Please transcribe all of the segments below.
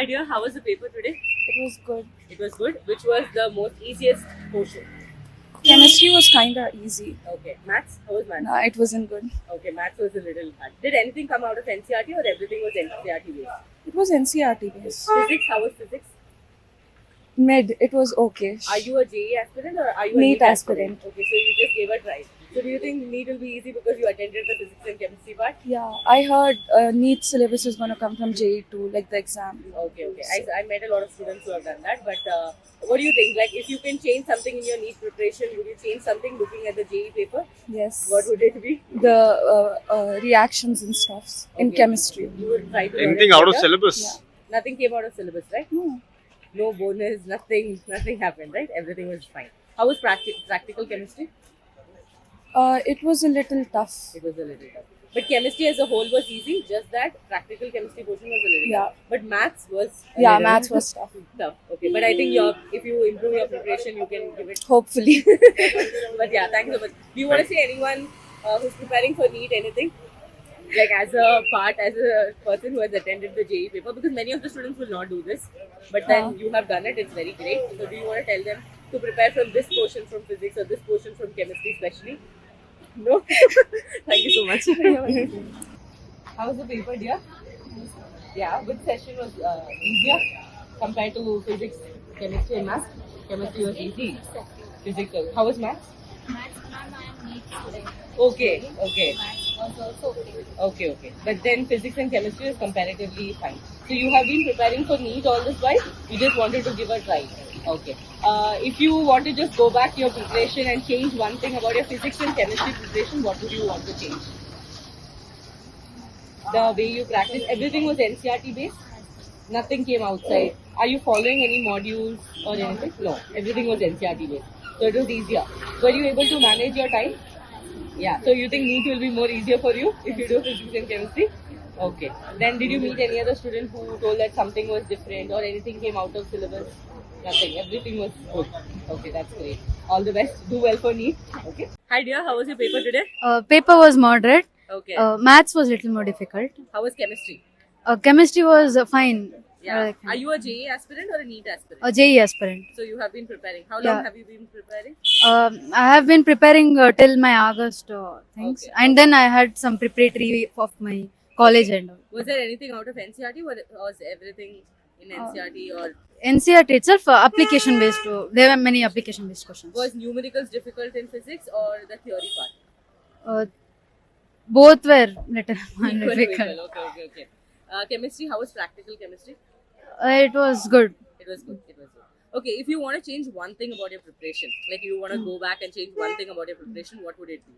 Hi dear, how was the paper today? It was good. It was good. Which was the most easiest portion? Chemistry was kinda easy. Okay. Maths? How was maths? No, it wasn't good. Okay, maths was a little hard. Did anything come out of NCRT or everything was NCRT based? It was NCRT based. Physics? How was physics? Mid, it was okay. Are you a JE aspirant or are you a NEET NEET aspirant. Okay, so you just gave a try. So do you think NEET will be easy because you attended the physics and chemistry part? Yeah, I heard NEET syllabus is gonna come from JE too, like the exam. Okay. I met a lot of students who have done that. But what do you think? Like, if you can change something in your NEET preparation, would you change something looking at the JE paper? Yes. What would it be? The reactions and stuffs in Okay. chemistry. You would try to learn Anything it out of better? syllabus? Yeah. Nothing came out of syllabus, right? No. No bonus, nothing happened, right? Everything was fine. How was practical chemistry? It was a little tough. It was a little tough. But chemistry as a whole was easy, just that practical chemistry portion was a little Yeah. tough. But maths was a Yeah, little maths was tough. tough. Okay, but I think if you improve your preparation, you can give it. Hopefully. But yeah, thank you so much. Do you want to say anyone who's preparing for NEET anything? Like as a person who has attended the JE paper, because many of the students will not do this, but then you have done it, it's very great. So do you want to tell them to prepare from this portion from physics or this portion from chemistry especially? No? Thank you so much. How was the paper, dear? Yeah, which session was easier compared to physics, chemistry and math? Chemistry was easy. Physics was. How was maths? Okay. Okay. But then physics and chemistry is comparatively fine. So you have been preparing for NEET all this while? You just wanted to give a try. Okay. If you want to just go back to your preparation and change one thing about your physics and chemistry preparation, what would you want to change? The way you practice, everything was NCRT based? Nothing came outside. Are you following any modules or anything? No, everything was NCRT based. So it was easier. Were you able to manage your time? Yeah. So you think NEET will be more easier for you if you do physics and chemistry? Okay. Then did you meet any other student who told that something was different or anything came out of syllabus? Nothing. Everything was good. Okay, that's great. All the best. Do well for NEET. Okay. Hi dear, how was your paper today? Paper was moderate. Okay. Maths was little more difficult. How was chemistry? Chemistry was fine. Yeah. Are you a JE aspirant or a NEET aspirant? A JE aspirant. So you have been preparing. How long Yeah. have you been preparing? I have been preparing till my August things, Okay. and then I had some preparatory of my college and all. Was there anything out of NCRT or was everything in NCRT or NCRT itself application based. There were many application based questions. was numericals difficult in physics or the theory part? Both were little more Equal, difficult. Okay. Chemistry, how was practical chemistry? It was good. It was good. Okay, if you want to change one thing about your preparation, like you want to go back and change one thing about your preparation, what would it be?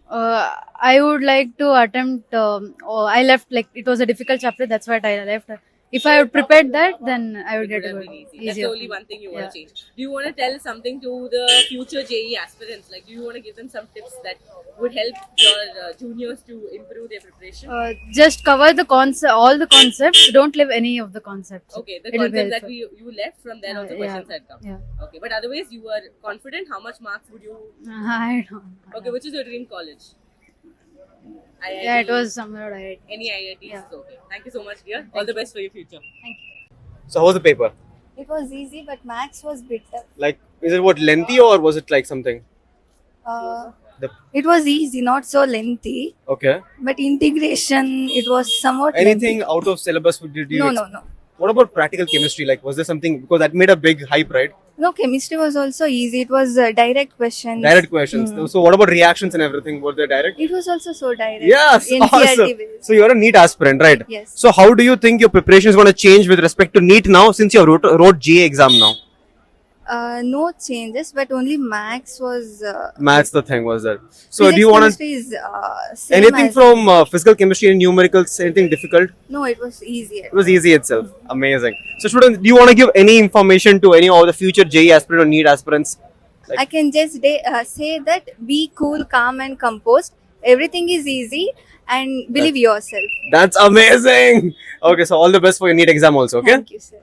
I would like to attempt. I left like it was a difficult chapter. That's why I left. If I had prepared that, then I would It get would a have good been easy. easier. That's the only one thing you want Yeah. to change. Do you want to tell something to the future JE aspirants? Like, do you want to give them some tips that would help your juniors to improve their preparation? Just cover the concept, all the concepts. Don't leave any of the concepts. Okay, the It'll be concept that helpful. you left from there also Yeah. questions had come. Yeah. Okay, but otherwise you were confident. How much marks would you? I don't. Okay, which is your dream college? IIT, Yeah, it was somewhere right. any IIT. Yeah. Okay. Thank you so much, dear. All the best for your future. Thank you. So how was the paper? It was easy, but maths was bitter. Like, is it what lengthy or was it like something? The It was easy, not so lengthy, okay. but integration, it was somewhat Anything out of syllabus did you? lengthy. No. What about practical chemistry? Like, was there something because that made a big hype, right? No, chemistry was also easy. It was direct questions. Direct questions. So what about reactions and everything? Were they direct? It was also so direct. Yes, NCERT awesome. based. So you're a NEET aspirant, right? Yes. So how do you think your preparation is going to change with respect to NEET now, since you wrote GA exam now? No changes, but only maths was. Maths, the thing was that. So do physics, you want to chemistry is same anything as- from physical chemistry and numericals? Anything difficult? No, it was easier. It was easy itself. Amazing. So students, do you want to give any information to any of the future JE aspirant or NEET aspirants? I can just say that be cool, calm, and composed. Everything is easy, and believe yourself. That's amazing. Okay, so all the best for your NEET exam also. Okay. Thank you, sir.